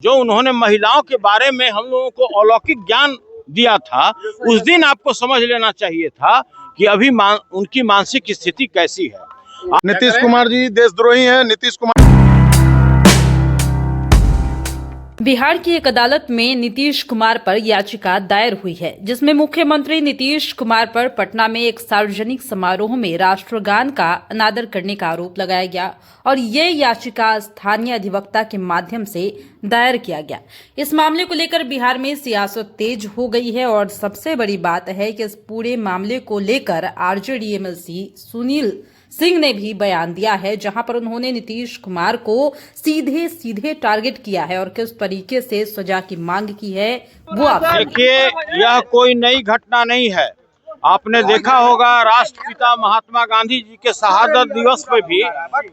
जो उन्होंने महिलाओं के बारे में हम लोगों को अलौकिक ज्ञान दिया था, उस दिन आपको समझ लेना चाहिए था कि अभी उनकी मानसिक स्थिति कैसी है। नीतीश कुमार जी देशद्रोही हैं। नीतीश कुमार बिहार की एक अदालत में नीतीश कुमार पर याचिका दायर हुई है, जिसमें मुख्यमंत्री नीतीश कुमार पर पटना में एक सार्वजनिक समारोह में राष्ट्रगान का अनादर करने का आरोप लगाया गया और ये याचिका स्थानीय अधिवक्ता के माध्यम से दायर किया गया। इस मामले को लेकर बिहार में सियासत तेज हो गई है और सबसे बड़ी बात है कि इस पूरे मामले को लेकर आरजेडी एमएलसी सुनील सिंह ने भी बयान दिया है, जहां पर उन्होंने नीतीश कुमार को सीधे सीधे टारगेट किया है और किस तरीके से सजा की मांग की है वो आप देखिए। यह कोई नई घटना नहीं है। आपने देखा होगा राष्ट्रपिता महात्मा गांधी जी के शहादत दिवस पर भी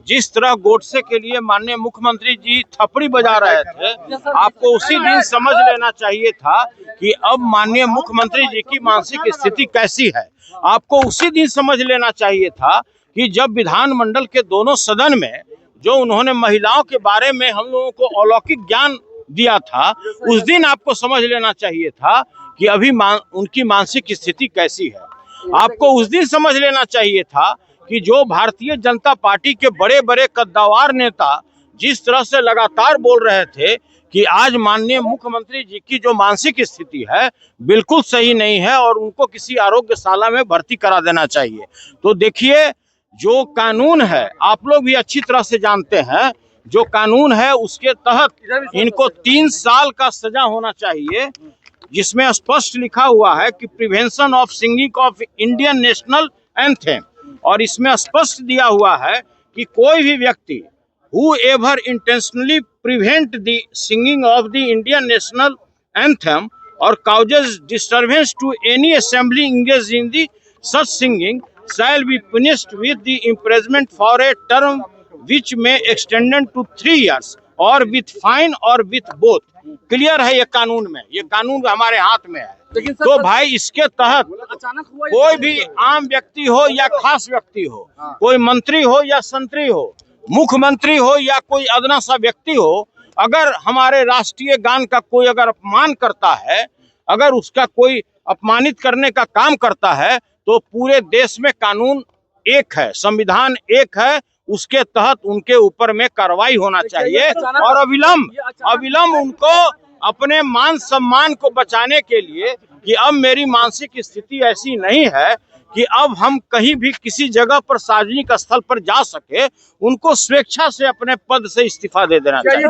जिस तरह गोडसे के लिए माननीय मुख्यमंत्री जी थपड़ी बजा रहे थे, आपको उसी दिन समझ लेना चाहिए था कि अब माननीय मुख्यमंत्री जी की मानसिक स्थिति कैसी है। आपको उसी दिन समझ लेना चाहिए था कि जब विधानमंडल के दोनों सदन में जो उन्होंने महिलाओं के बारे में हम लोगों को अलौकिक ज्ञान दिया था, उस दिन आपको समझ लेना चाहिए था कि अभी उनकी मानसिक स्थिति कैसी है। आपको उस दिन समझ लेना चाहिए था कि जो भारतीय जनता पार्टी के बड़े बड़े कद्दावर नेता जिस तरह से लगातार बोल रहे थे कि आज माननीय मुख्यमंत्री जी की जो मानसिक स्थिति है बिल्कुल सही नहीं है और उनको किसी आरोग्यशाला में भर्ती करा देना चाहिए। तो देखिए, जो कानून है आप लोग भी अच्छी तरह से जानते हैं, जो कानून है उसके तहत इनको 3 साल का सजा होना चाहिए, जिसमें स्पष्ट लिखा हुआ है कि prevention of singing of Indian national anthem, और इसमें स्पष्ट दिया हुआ है कि कोई भी व्यक्ति whoever intentionally prevent the singing of the Indian national anthem or causes disturbance to any assembly engaged in the such singing shall be punished with the imprisonment for a term which may extend to 3 years or with fine or with both। Clear है ये कानून में, ये कानून हमारे हाथ में है। तो भाई इसके तहत कोई भी आम व्यक्ति हो या खास व्यक्ति हो, कोई मंत्री हो या संतरी हो, मुख्यमंत्री हो या कोई अदना सा व्यक्ति हो, अगर हमारे राष्ट्रीय गान का कोई अगर अपमान करता है, अगर उसका कोई अपमानित करने का काम करता है, तो पूरे देश में कानून एक है, संविधान एक है, उसके तहत उनके ऊपर में कार्रवाई होना चाहिए और अविलंब उनको अपने मान सम्मान को बचाने के लिए कि अब मेरी मानसिक स्थिति ऐसी नहीं है कि अब हम कहीं भी किसी जगह पर सार्वजनिक स्थल पर जा सके, उनको स्वेच्छा से अपने पद से इस्तीफा दे देना चाहिए।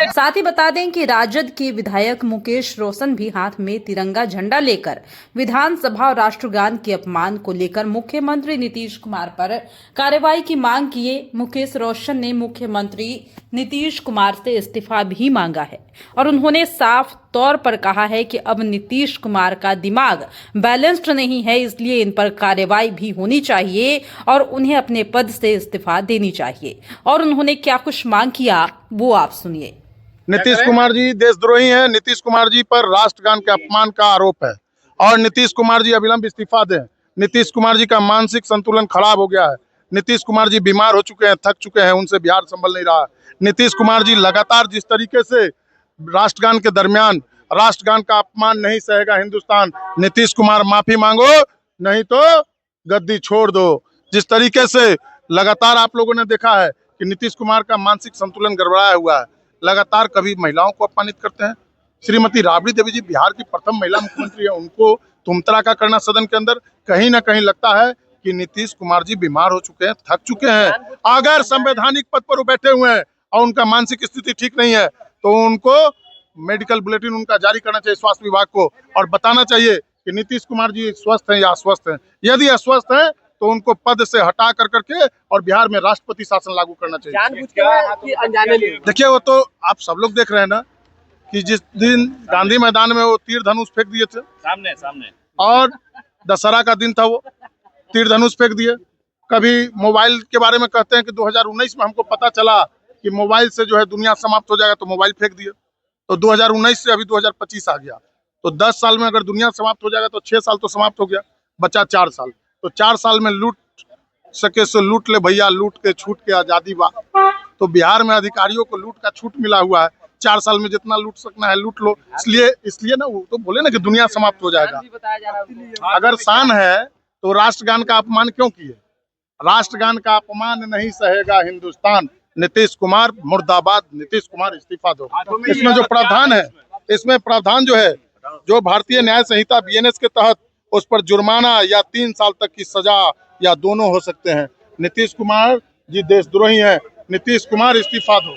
साथ ही बता दें कि राजद के विधायक मुकेश रोशन भी हाथ में तिरंगा झंडा लेकर विधानसभा और राष्ट्रगान के अपमान को लेकर मुख्यमंत्री नीतीश कुमार पर कार्रवाई की मांग किए। मुकेश रोशन ने मुख्यमंत्री नीतीश कुमार से इस्तीफा भी मांगा है और उन्होंने साफ तौर पर कहा है कि अब नीतीश कुमार का दिमाग बैलेंस्ड नहीं है, इसलिए इन पर कार्रवाई भी होनी चाहिए और उन्हें अपने पद से इस्तीफा देनी चाहिए। और उन्होंने क्या कुछ मांग किया वो आप सुनिए। नीतीश कुमार जी देशद्रोही हैं। नीतीश कुमार जी पर राष्ट्रगान के अपमान का आरोप है और नीतीश कुमार जी अविलंब इस्तीफा दें। नीतीश कुमार जी का मानसिक संतुलन खराब हो गया है। नीतीश कुमार जी बीमार हो चुके हैं, थक चुके हैं, उनसे बिहार संभल नहीं रहा। नीतीश कुमार जी लगातार जिस तरीके से राष्ट्रगान के दरमियान राष्ट्रगान का अपमान नहीं सहेगा हिंदुस्तान। नीतीश कुमार माफी मांगो, नहीं तो गद्दी छोड़ दो। जिस तरीके से लगातार आप लोगों ने देखा है कि नीतीश कुमार का मानसिक संतुलन गड़बड़ाया हुआ है, लगातार कभी महिलाओं को अपमानित करते हैं। श्रीमती राबड़ी देवी जी बिहार की प्रथम महिला मुख्यमंत्री है, उनको तुमतरा का करना सदन के अंदर, कहीं ना कहीं लगता है कि नीतीश कुमार जी बीमार हो चुके हैं, थक चुके हैं। अगर संवैधानिक पद पर वो बैठे हुए हैं और उनका मानसिक स्थिति ठीक नहीं है तो उनको मेडिकल बुलेटिन उनका जारी करना चाहिए स्वास्थ्य विभाग को और बताना चाहिए कि नीतीश कुमार जी स्वस्थ हैं या अस्वस्थ हैं। यदि अस्वस्थ हैं तो उनको पद से हटा कर करके और बिहार में राष्ट्रपति शासन लागू करना चाहिए। देखिए, वो तो आप सब लोग देख रहे हैं ना कि जिस दिन गांधी मैदान में वो तीर धनुष फेंक दिए थे सामने और दशहरा का दिन था, वो तीर धनुष फेंक दिए। कभी मोबाइल के बारे में कहते हैं कि 2019 में हमको पता चला कि मोबाइल से जो है दुनिया समाप्त हो जाएगा, तो मोबाइल फेंक दिए। तो 2019 से अभी 2025 आ गया, तो 10 साल में अगर दुनिया समाप्त हो जाएगा तो 6 साल तो समाप्त हो गया, बचा 4 साल। तो 4 साल में लूट सके सो लूट ले भैया, लूट के छूट के आजादी बा। तो बिहार में अधिकारियों को लूट का छूट मिला हुआ है, 4 साल में जितना लूट सकना है लूट लो। इसलिए ना वो तो बोले ना कि दुनिया समाप्त हो जाएगा। अगर शान है तो राष्ट्रगान का अपमान क्यों किए? राष्ट्रगान का अपमान नहीं सहेगा हिंदुस्तान। नीतीश कुमार मुर्दाबाद, नीतीश कुमार इस्तीफा दो। इसमें जो प्रावधान है, इसमें प्रावधान जो है, जो भारतीय न्याय संहिता BNS के तहत उस पर जुर्माना या 3 साल तक की सजा या दोनों हो सकते हैं। नीतीश कुमार जी देशद्रोही हैं। नीतीश कुमार इस्तीफा दो।